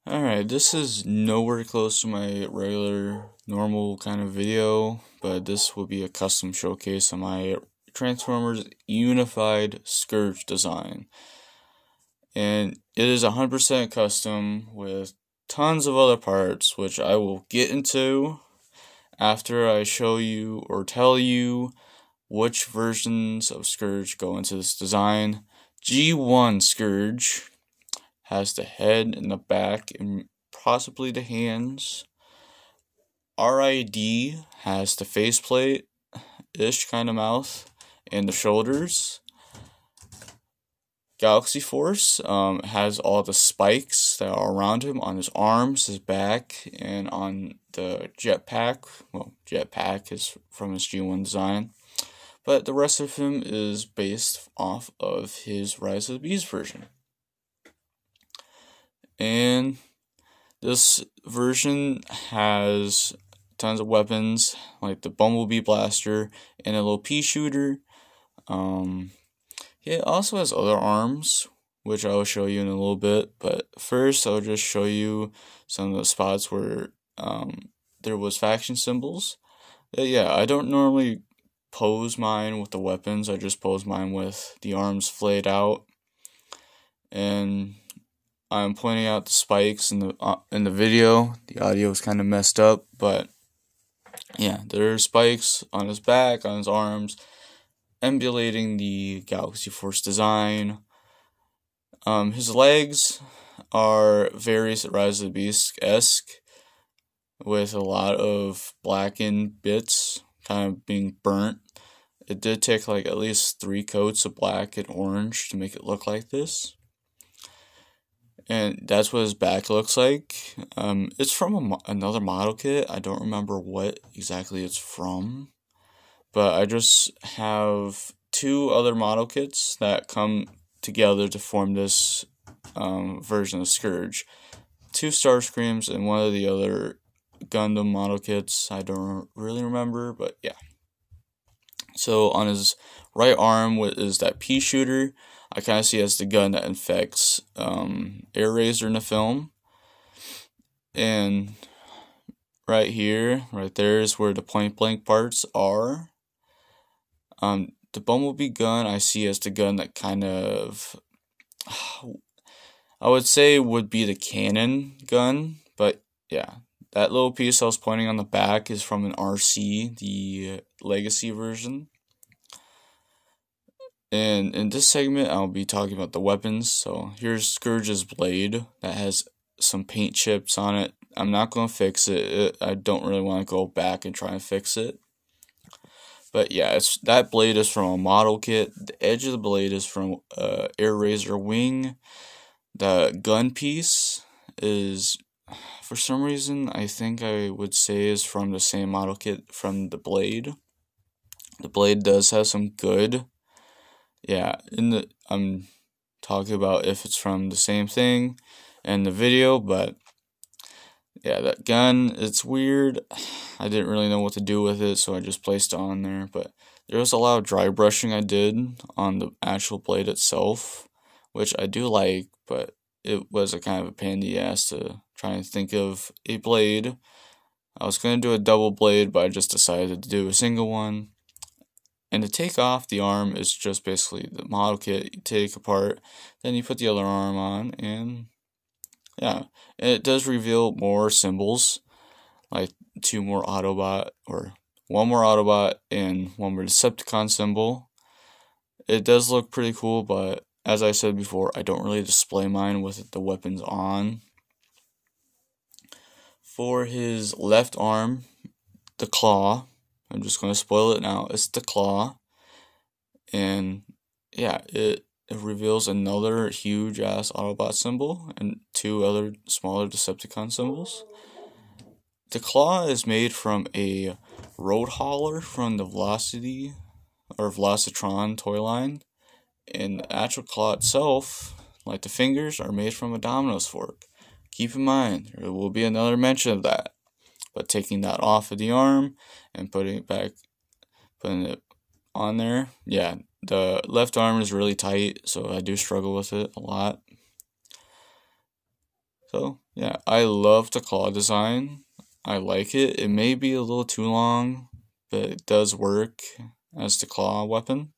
Alright, this is nowhere close to my regular, normal kind of video, but this will be a custom showcase of my Transformers Unified Scourge design. And it is 100% custom with tons of other parts, which I will get into after I show you or tell you which versions of Scourge go into this design. G1 Scourge has the head and the back and possibly the hands. RID has the faceplate-ish kind of mouth and the shoulders. Galaxy Force has all the spikes that are around him on his arms, his back, and on the jetpack. Well, jetpack is from his G1 design. But the rest of him is based off of his Rise of the Beast version. And this version has tons of weapons, like the Bumblebee Blaster and a little pea shooter. It also has other arms, which I will show you in a little bit. But first, I'll just show you some of the spots where there was faction symbols. Yeah, I don't normally pose mine with the weapons. I just pose mine with the arms flayed out. And I'm pointing out the spikes in the video. The audio is kind of messed up, but yeah, there are spikes on his back, on his arms, emulating the Galaxy Force design. His legs are very Rise of the Beast-esque, with a lot of blackened bits kind of being burnt. It did take like at least 3 coats of black and orange to make it look like this. And that's what his back looks like. It's from another model kit. I don't remember what exactly it's from. But I just have 2 other model kits that come together to form this version of Scourge. 2 Starscreams and one of the other Gundam model kits. I don't really remember, but yeah. So on his right arm is that pea shooter. I kind of see it as the gun that infects Air Razor in the film. And right here, right there is where the point blank parts are. The Bumblebee gun I see as the gun that kind of, I would say would be the cannon gun. But yeah, that little piece I was pointing on the back is from an RC, the Legacy version. And in this segment, I'll be talking about the weapons. So here's Scourge's blade that has some paint chips on it. I'm not going to fix it. I don't really want to go back and try and fix it. But yeah, that blade is from a model kit. The edge of the blade is from Air Razor wing. The gun piece is, for some reason, I think I would say is from the same model kit from the blade. The blade does have some good. Yeah, I'm talking about if it's from the same thing in the video, but yeah, that gun, it's weird. I didn't really know what to do with it, so I just placed it on there. But there was a lot of dry brushing I did on the actual blade itself, which I do like, but it was a kind of a pain in the ass to try and think of a blade. I was going to do a double blade, but I just decided to do a single one. And to take off the arm is just basically the model kit. You take apart, then you put the other arm on, and yeah. And it does reveal more symbols, like 2 more Autobot, or 1 more Autobot and 1 more Decepticon symbol. It does look pretty cool, but as I said before, I don't really display mine with the weapons on. For his left arm, the claw, I'm just going to spoil it now. It's the claw. And yeah, it reveals another huge ass Autobot symbol and 2 other smaller Decepticon symbols. The claw is made from a road hauler from the Velocity or Velocitron toy line. And the actual claw itself, like the fingers, are made from a Domino's fork. Keep in mind, there will be another mention of that. But taking that off of the arm and putting it on there, yeah, the left arm is really tight, so I do struggle with it a lot. So yeah, I love the claw design. I like it. It may be a little too long, but it does work as the claw weapon.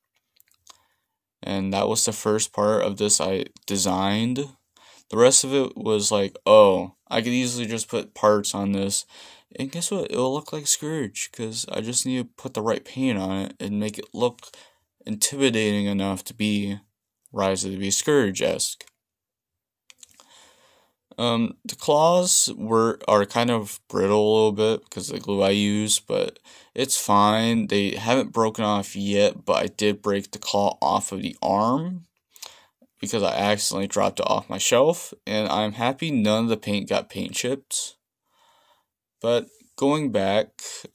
And that was the first part of this I designed. The rest of it was like, oh, I could easily just put parts on this. And guess what? It'll look like Scourge, because I just need to put the right paint on it and make it look intimidating enough to be Rise of the Beast Scourge-esque. The claws are kind of brittle a little bit because of the glue I use, but it's fine. They haven't broken off yet, but I did break the claw off of the arm because I accidentally dropped it off my shelf, and I'm happy none of the paint got paint chipped. But going back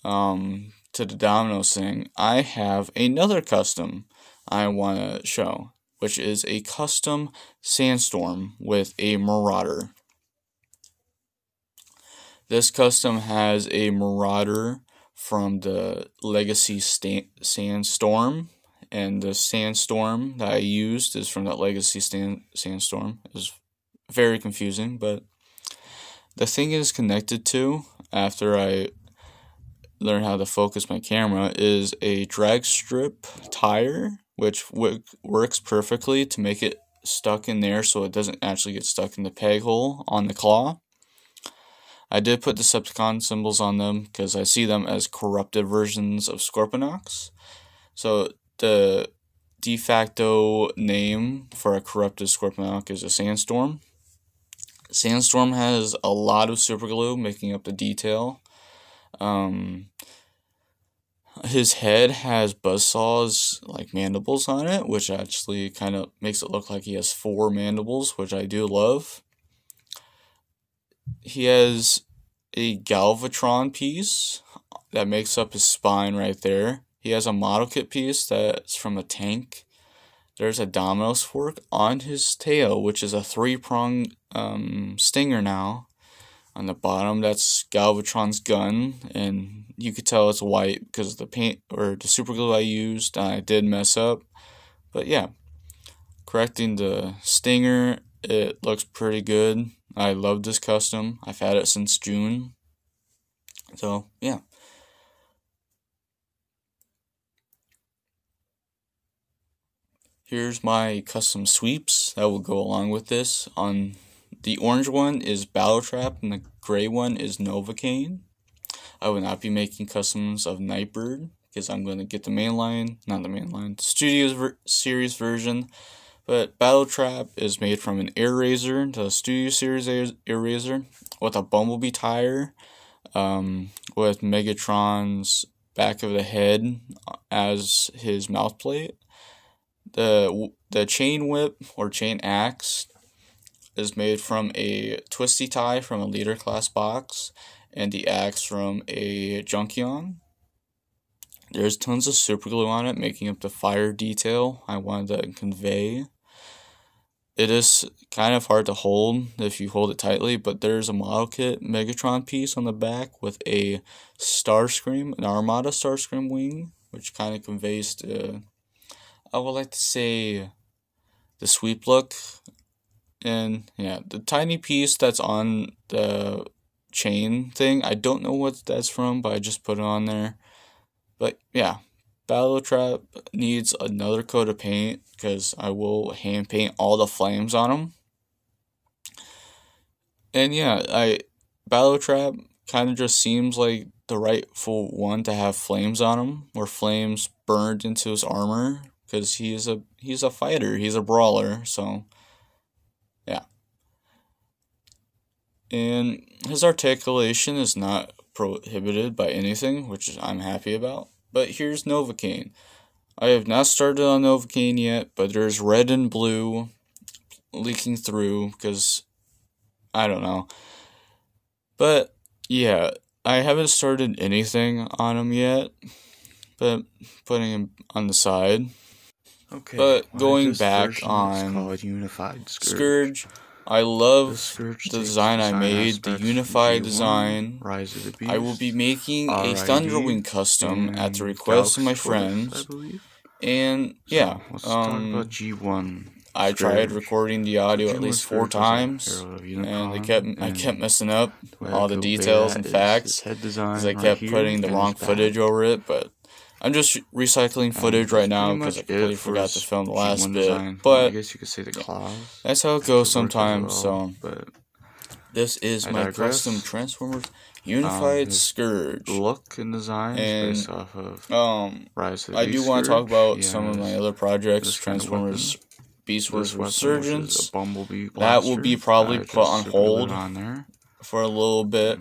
to the Dominoes thing, I have another custom I want to show, which is a custom Sandstorm with a Marauder. This custom has a Marauder from the Legacy Sandstorm, and the Sandstorm that I used is from that Legacy Sandstorm. It was very confusing, but the thing it is connected to, after I learned how to focus my camera, is a drag strip tire, which works perfectly to make it stuck in there so it doesn't actually get stuck in the peg hole on the claw. I did put Decepticon symbols on them because I see them as corrupted versions of Scorponok. So the de facto name for a corrupted Scorponok is a Sandstorm. Sandstorm has a lot of super glue making up the detail. His head has buzzsaw's like mandibles on it, which actually kind of makes it look like he has 4 mandibles, which I do love. He has a Galvatron piece that makes up his spine right there. He has a model kit piece that's from a tank. There's a Dominoes fork on his tail, which is a 3-prong stinger now. On the bottom, that's Galvatron's gun, and you could tell it's white because of the paint or the super glue I used. I did mess up, but yeah, correcting the stinger, it looks pretty good. I love this custom. I've had it since June. So, yeah. Here's my custom sweeps that will go along with this. On the orange one is Battle Trap, and the gray one is Novocaine. I will not be making customs of Nightbird because I'm going to get the Studio Series version. But Battle Trap is made from an Air Razor, the Studio Series Air Razor, with a Bumblebee tire, with Megatron's back of the head as his mouth plate. The chain whip or chain axe is made from a twisty tie from a leader class box, and the axe from a Junkion. There's tons of super glue on it, making up the fire detail I wanted to convey. It is kind of hard to hold if you hold it tightly, but there's a model kit Megatron piece on the back with a Starscream, an Armada Starscream wing, which kind of conveys the, I would like to say, the sweep look. And yeah, the tiny piece that's on the chain thing, I don't know what that's from, but I just put it on there. But yeah, Battle Trap needs another coat of paint because I will hand paint all the flames on them. And yeah, Battle Trap kind of just seems like the rightful one to have flames on him, or flames burned into his armor, because he's a fighter, he's a brawler, so yeah. And his articulation is not prohibited by anything, which I'm happy about. But here's Novocaine. I have not started on Novocaine yet, but there's red and blue leaking through because I don't know. But yeah, I haven't started anything on him yet, but putting him on the side. Okay. But going back on called Unified Scourge, I love the design I made, the Unified design. Rise of the Beast, I will be making a Thunderwing custom at the request of my friends. And yeah, let's talk about G1. I tried recording the audio at least 4 times, and I kept messing up all the details and facts because I kept putting the wrong footage over it. But I'm just recycling footage right now because I completely forgot to film the last bit. But I guess you could say the claws. That's how it goes sometimes. So this is my custom Transformers Unified Scourge. Look and design is based off of Rise of the I do want to talk about some of my other projects, Transformers Beast Wars Resurgence. That will be probably put on hold for a little bit.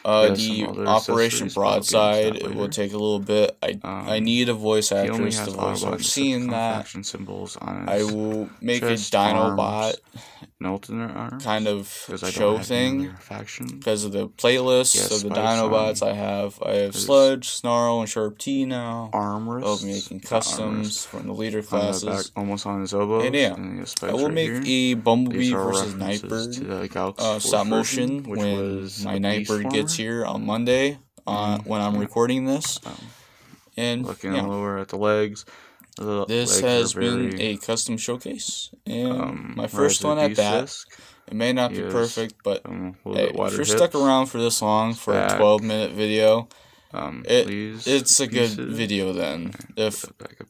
The Operation Broadside, it will take a little bit. I need a voice actress to voice. I'm seeing that. I will make a Dinobot kind of show thing because of the playlists of the Dinobots I have. I have Sludge, Snarl, and Sharp T now. I'll be making customs from the leader classes. Almost on his elbows. And yeah, I will make a Bumblebee versus Nightbird stop motion when my Nightbird gets here on Monday when I'm recording this. And looking lower at the legs. This has been a custom showcase, and my first one at that. It may not be perfect, but hey, if you're stuck around for this long for a 12-minute video, it's a good video then. If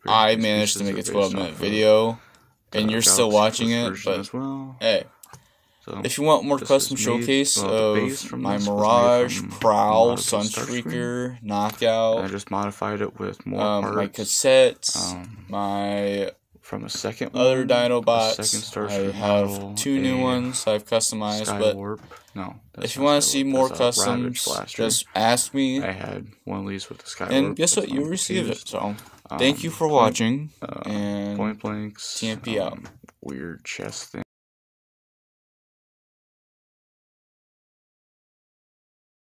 I managed to make a 12-minute video and you're still watching it, but hey. If you want more custom showcase of my Mirage, Prowl, Sunstreaker, Knockout, I just modified it with more parts. My cassettes, my from a second other Dinobots, I have 2 new ones I've customized, but if you want to see more customs, just ask me. I had one of these with the Skywarp. And guess what? You'll receive it. So, thank you for watching, and Point Blanks, TMP out. Weird chest thing.